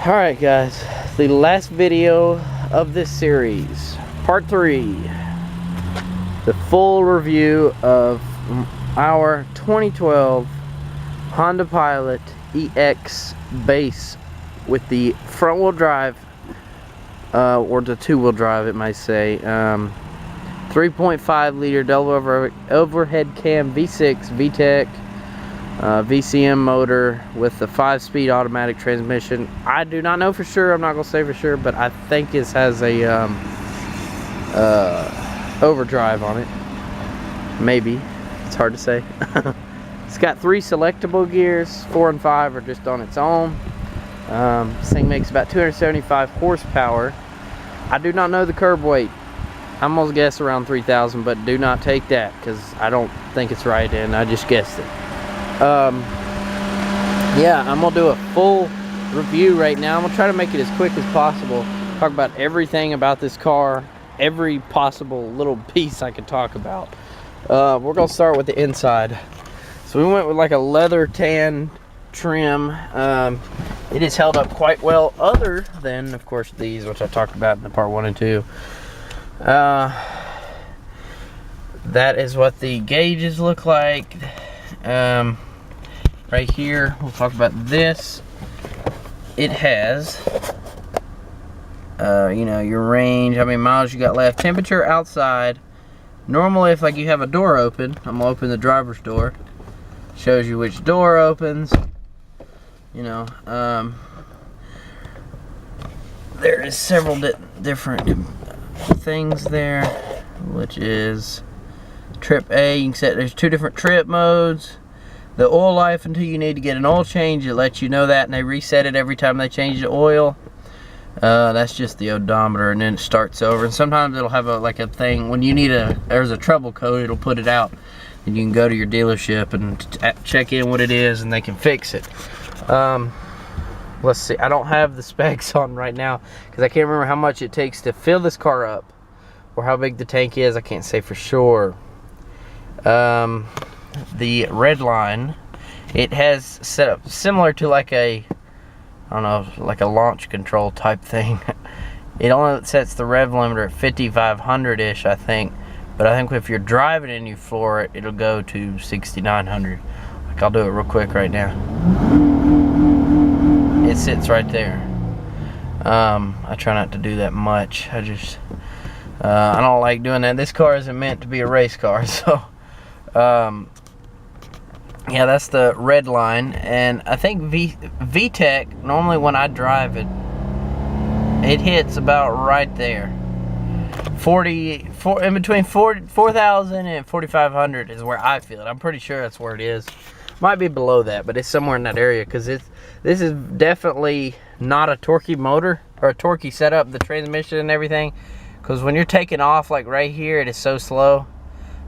Alright guys, the last video of this series, part 3, the full review of our 2012 Honda Pilot EX base with the front wheel drive, or the two wheel drive it might say, 3.5 liter double overhead cam V6 VTEC VCM motor with the 5-speed automatic transmission. I do not know for sure, I'm not gonna say for sure, but I think it has a overdrive on it. Maybe, it's hard to say. It's got 3 selectable gears, 4 and 5 are just on its own. This thing makes about 275 horsepower. I do not know the curb weight. I'm gonna guess around 3,000, but do not take that because I don't think it's right, and I just guessed it. Yeah, I'm gonna do a full review right now. I'm gonna try to make it as quick as possible, talk about everything about this car, every possible little piece I could talk about. We're gonna start with the inside. So we went with like a leather tan trim. It is held up quite well, other than of course these, which I talked about in the part 1 and 2. That is what the gauges look like. Right here, we'll talk about this. It has, you know, your range, how many miles you got left, temperature outside. Normally, if like you have a door open, I'm gonna open the driver's door. Shows you which door opens. You know, there is several different things there, which is trip A. You can set, there's 2 different trip modes. The oil life, until you need to get an oil change, it lets you know that, and they reset it every time they change the oil. That's just the odometer, and then it starts over. And sometimes it'll have like a thing when you need there's a trouble code, it'll put it out, and you can go to your dealership and check in what it is, and they can fix it. Let's see, I don't have the specs on right now because I can't remember how much it takes to fill this car up or how big the tank is. I can't say for sure. The red line, it has set up similar to like a, I don't know, like a launch control type thing. It only sets the rev limiter at 5,500-ish, I think. But I think if you're driving and you floor it, it'll go to 6,900. Like, I'll do it real quick right now. It sits right there. I try not to do that much. I don't like doing that. This car isn't meant to be a race car, so yeah, that's the red line. And I think VTEC, normally when I drive it, it hits about right there. In between 4,000 and 4,500 is where I feel it. I'm pretty sure that's where it is. Might be below that, but it's somewhere in that area, because this is definitely not a torquey motor or a torquey setup, the transmission and everything, because when you're taking off like right here, it is so slow.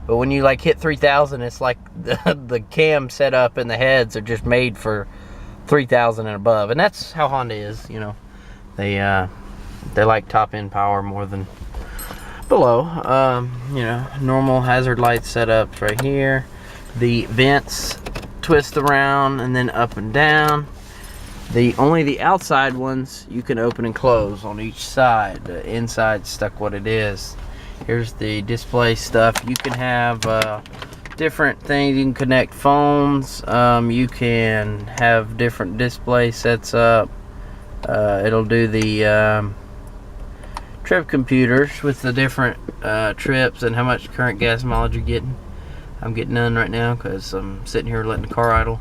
But when you like hit 3,000, it's like the cam setup and the heads are just made for 3,000 and above, and that's how Honda is. You know, they like top end power more than below. You know, normal hazard light setups right here. The vents twist around and then up and down. Only the outside ones you can open and close on each side. The inside stuck what it is. Here's the display stuff. You can have different things. You can connect phones. You can have different display sets up. It'll do the trip computers with the different trips and how much current gas mileage you're getting. I'm getting none right now because I'm sitting here letting the car idle.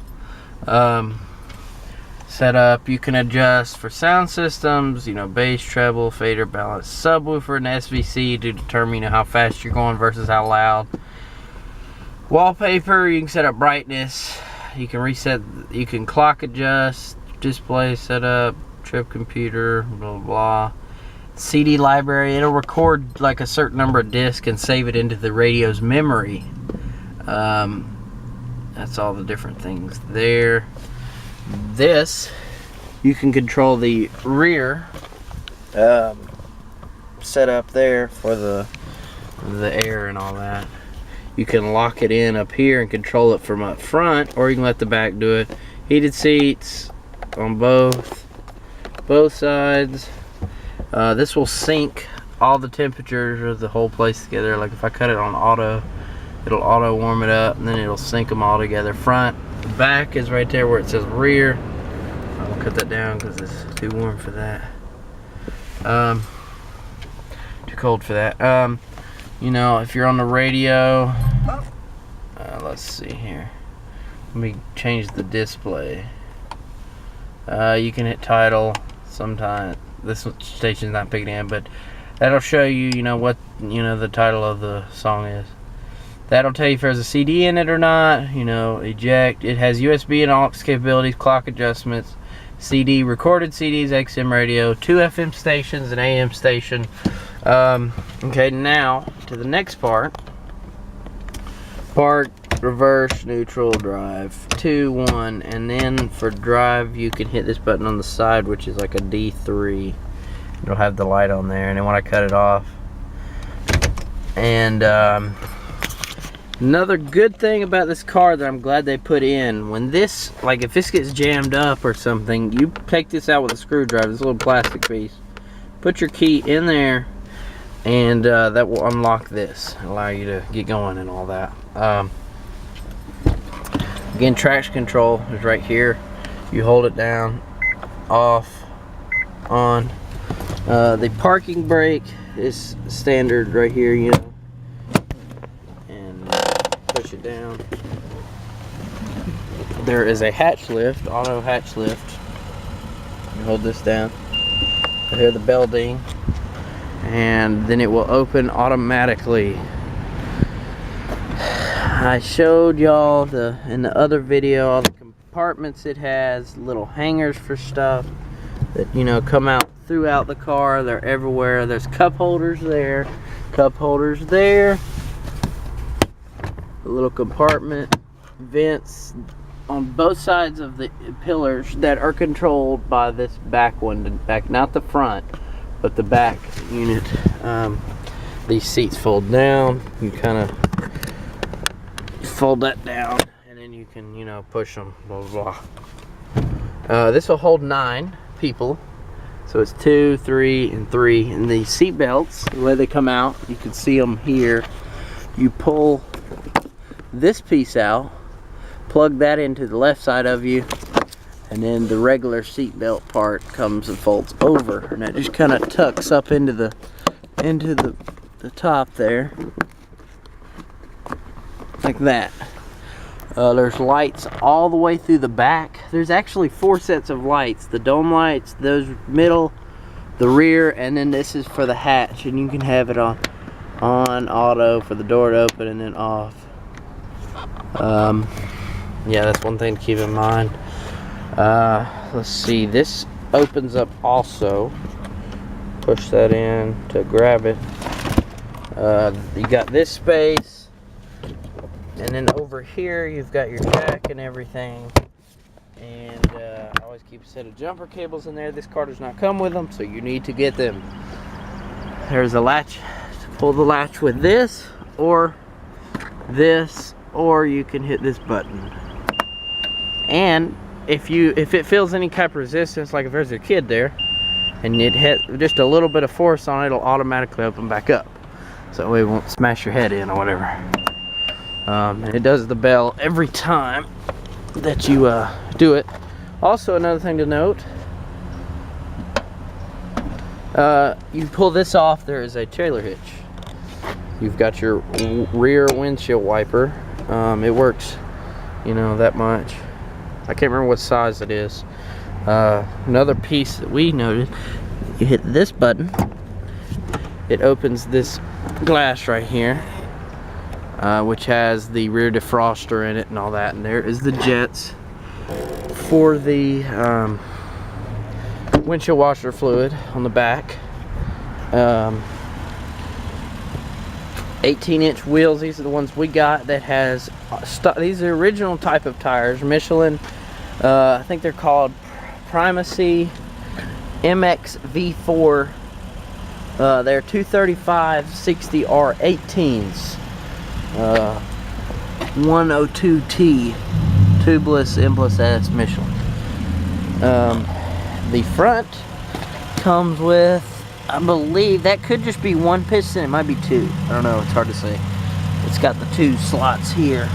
Setup, you can adjust for sound systems, you know, bass, treble, fader, balance, subwoofer, and SVC to determine, you know, how fast you're going versus how loud. Wallpaper, you can set up brightness, you can reset, you can clock adjust, display setup, trip computer, blah blah. CD library, it'll record like a certain number of discs and save it into the radio's memory. That's all the different things there. This, you can control the rear setup there for the air and all that. You can lock it in up here and control it from up front, or you can let the back do it. Heated seats on both. both sides. This will sync all the temperatures of the whole place together. Like if I cut it on auto, it'll auto warm it up, and then it'll sync them all together. Front, the back is right there where it says rear. I'll cut that down because it's too warm for that. Too cold for that. You know, if you're on the radio, let's see here. Let me change the display. You can hit title sometime. This station's not picking in, but that'll show you, you know, what, you know, the title of the song is. That'll tell you if there's a CD in it or not. You know, eject. It has USB and aux capabilities, clock adjustments, CD, recorded CDs, XM radio, 2 FM stations, an AM station. Okay, now to the next part. Park, reverse, neutral, drive, 2, 1, and then for drive you can hit this button on the side, which is like a D3. It'll have the light on there, and then when I cut it off. And another good thing about this car that I'm glad they put in, when this, like if this gets jammed up or something, you take this out with a screwdriver, this little plastic piece, put your key in there, and that will unlock this, allow you to get going and all that. Again, traction control is right here. You hold it down, off, on. The parking brake is standard right here, you know, and push it down. There is a hatch lift, auto hatch lift. You hold this down, you hear the bell ding, and then it will open automatically. I showed y'all in the other video all the compartments it has, little hangers for stuff that, you know, come out throughout the car. They're everywhere. There's cup holders there, cup holders there, a little compartment, vents on both sides of the pillars that are controlled by this back one, not the front, but the back unit. These seats fold down. You kind of fold that down, and then you can, you know, push them, blah blah blah. This will hold 9 people, so it's 2, 3, and 3. And the seat belts, the way they come out, you can see them here. You pull this piece out, plug that into the left side of you, and then the regular seat belt part comes and folds over, and it just kind of tucks up into the top there, like that. There's lights all the way through the back. There's actually 4 sets of lights. The dome lights, those middle, the rear, and then this is for the hatch, and you can have it on auto for the door to open and then off. Yeah, that's one thing to keep in mind. Let's see, this opens up also. Push that in to grab it. You got this space, and then over here you've got your jack and everything. And I always keep a set of jumper cables in there. This car does not come with them, so you need to get them. There's a latch to pull the latch with this, or you can hit this button. And if it feels any type of resistance, like if there's a kid there and it hit just a little bit of force on it, it'll automatically open back up, so that way it won't smash your head in or whatever. And it does the bell every time that you do it. Also, another thing to note, you pull this off, there is a trailer hitch. You've got your rear windshield wiper. It works, you know, that much. I can't remember what size it is. Another piece that we noted, you hit this button, it opens this glass right here, which has the rear defroster in it and all that, and there is the jets for the windshield washer fluid on the back. 18-inch wheels. These are the ones we got that has these are original type of tires, Michelin. I think they're called Primacy MX V4. They're 235/60R 18s, 102T tubeless M+S Michelin. The front comes with, I believe that could just be one piston, it might be two, I don't know, it's hard to say. It's got the two slots here,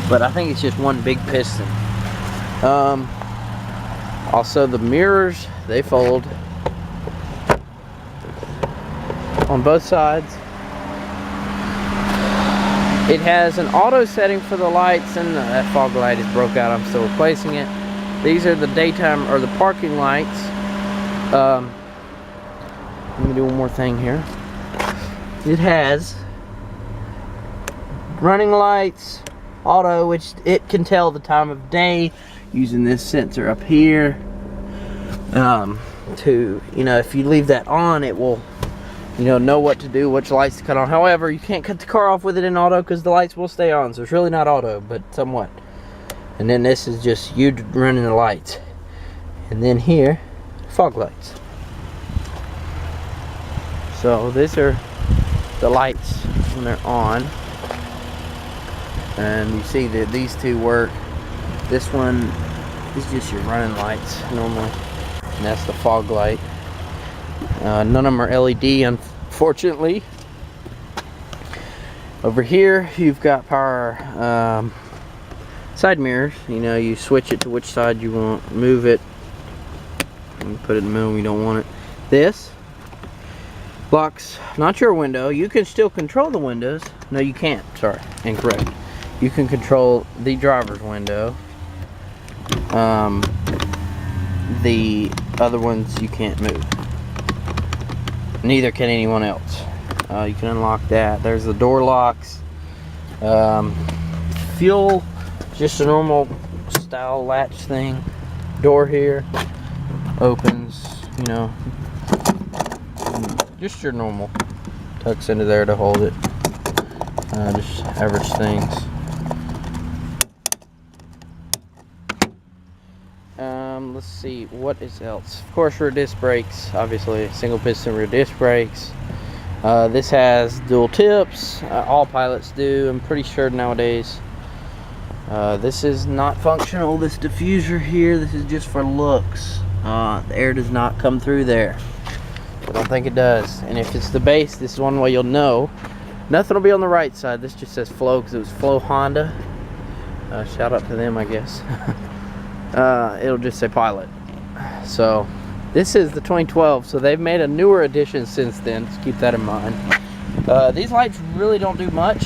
but I think it's just one big piston. Also the mirrors, they fold on both sides. It has an auto setting for the lights, and that fog light is broke out, I'm still replacing it. These are the daytime or the parking lights. Let me do one more thing here. It has running lights, auto, which it can tell the time of day using this sensor up here. To, you know, if you leave that on, it will, you know what to do, which lights to cut on. However, you can't cut the car off with it in auto because the lights will stay on, so it's really not auto, but somewhat. And then this is just you running the lights. And then here, fog lights. So these are the lights when they're on. And you see that these two work. This one is just your running lights normally. And that's the fog light. None of them are LED, unfortunately. Over here, you've got power side mirrors. You know, you switch it to which side you want, move it, and put it in the middle when you don't want it. This blocks not your window. You can still control the windows. No, you can't. Sorry, incorrect. You can control the driver's window. The other ones you can't move. Neither can anyone else. You can unlock that. There's the door locks. Fuel, just a normal style latch thing. Door here opens, you know, just your normal. Tucks into there to hold it. Just average things. Let's see, what is else? Of course, rear disc brakes, obviously, single piston rear disc brakes. This has dual tips. All pilots do, I'm pretty sure nowadays. This is not functional, this diffuser here. This is just for looks. The air does not come through there. I don't think it does. And if it's the base, this is one way you'll know. Nothing will be on the right side. This just says Flow because it was Flow Honda. Shout out to them, I guess. It'll just say Pilot. So this is the 2012, so they've made a newer edition since then, so keep that in mind. These lights really don't do much.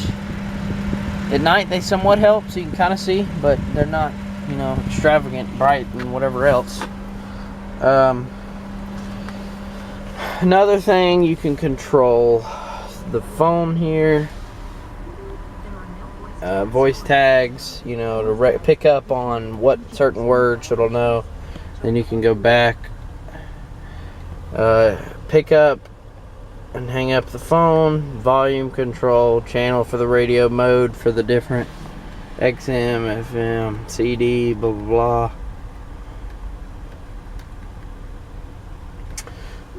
At night they somewhat help, so you can kind of see, but they're not, you know, extravagant, bright, and whatever else. Another thing, you can control the phone here. Voice tags, you know, to pick up on what certain words it'll know. Then you can go back, pick up and hang up the phone, volume control, channel for the radio, mode for the different XM, FM, CD, blah blah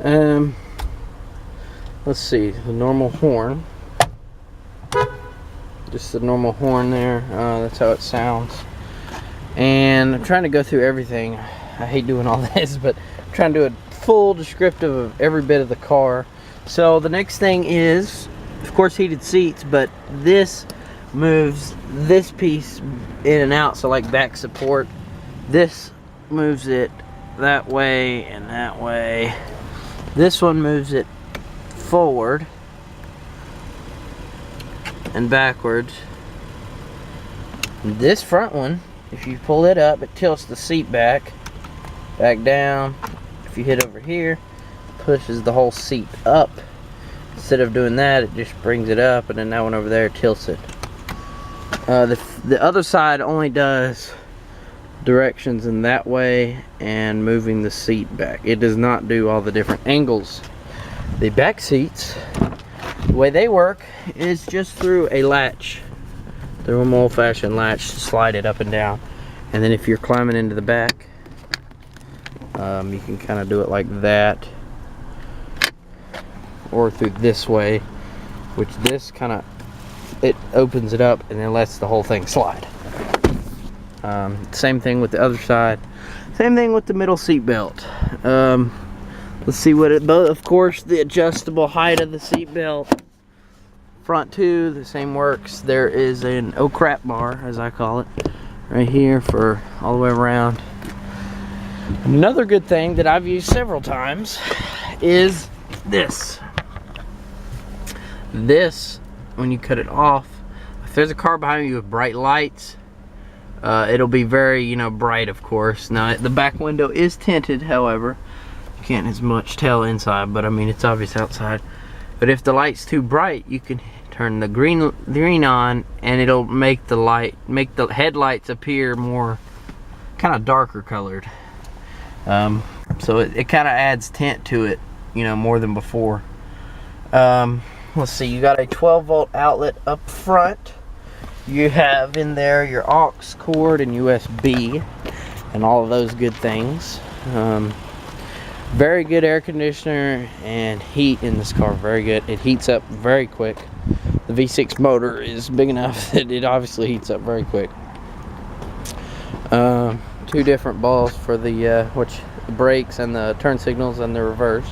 blah. Let's see, the normal horn. Just the normal horn there. That's how it sounds. And I'm trying to go through everything. I hate doing all this, but I'm trying to do a full descriptive of every bit of the car. So the next thing is, of course, heated seats, but this moves this piece in and out. So like back support, this moves it that way and that way. This one moves it forward and backwards. This front one, if you pull it up, it tilts the seat back down. If you hit over here, it pushes the whole seat up. Instead of doing that, it just brings it up, and then that one over there tilts it. The other side only does directions in that way and moving the seat back. It does not do all the different angles. The back seats, the way they work is just through a latch. The normal old-fashioned latch to slide it up and down. And then if you're climbing into the back, you can kind of do it like that, or through this way, which this kind of, it opens it up and then lets the whole thing slide. Same thing with the other side. Same thing with the middle seat belt. Let's see what it, both, of course, the adjustable height of the seat belt. Front two, the same works. There is an oh crap bar, as I call it, right here for all the way around. Another good thing that I've used several times is this. This, when you cut it off, if there's a car behind you with bright lights, it'll be very, you know, bright, of course. Now, the back window is tinted, however. You can't as much tell inside, but I mean, it's obvious outside. But if the light's too bright, you can turn the green on, and it'll make the headlights appear more kind of darker colored. So it kind of adds tint to it, you know, more than before. Let's see, you got a 12-volt outlet up front. You have in there your aux cord and USB and all of those good things. Very good air conditioner and heat in this car, very good. It heats up very quick. The V6 motor is big enough that it obviously heats up very quick. Two different balls for the brakes and the turn signals and the reverse.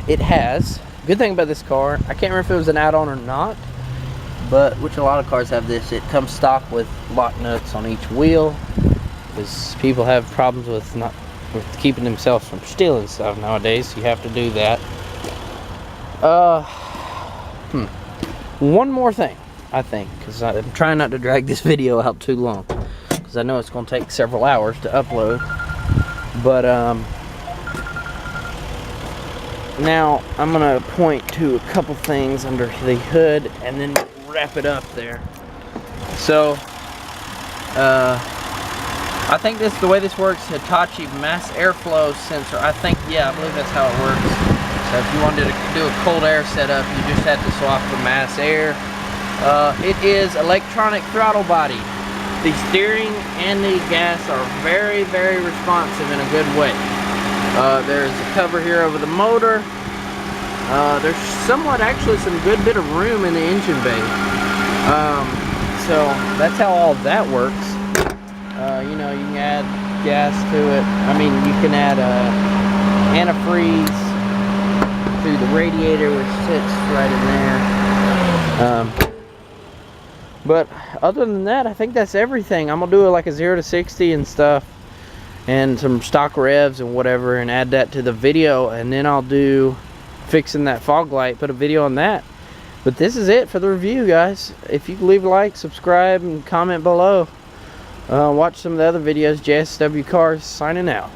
It has, good thing about this car, I can't remember if it was an add-on or not, but which a lot of cars have this, it comes stock with lock nuts on each wheel, because people have problems with keeping themselves from stealing stuff nowadays. You have to do that. One more thing, I think, because I'm trying not to drag this video out too long, because I know it's going to take several hours to upload. But now I'm going to point to a couple things under the hood and then wrap it up there. So I think the way this works, Hitachi mass airflow sensor. I believe that's how it works. So if you wanted to do a cold air setup, you just had to swap for mass air. It is electronic throttle body. The steering and the gas are very, very responsive in a good way. There's a cover here over the motor. There's actually some good bit of room in the engine bay. So that's how all that works. You know, you can add gas to it. I mean, you can add antifreeze to the radiator, which sits right in there. But other than that, I think that's everything. I'm gonna do like a 0 to 60 and stuff, and some stock revs and whatever, and add that to the video, and then I'll do fixing that fog light, put a video on that. But this is it for the review, guys. If you could leave a like, subscribe, and comment below. Watch some of the other videos. JSW Cars signing out.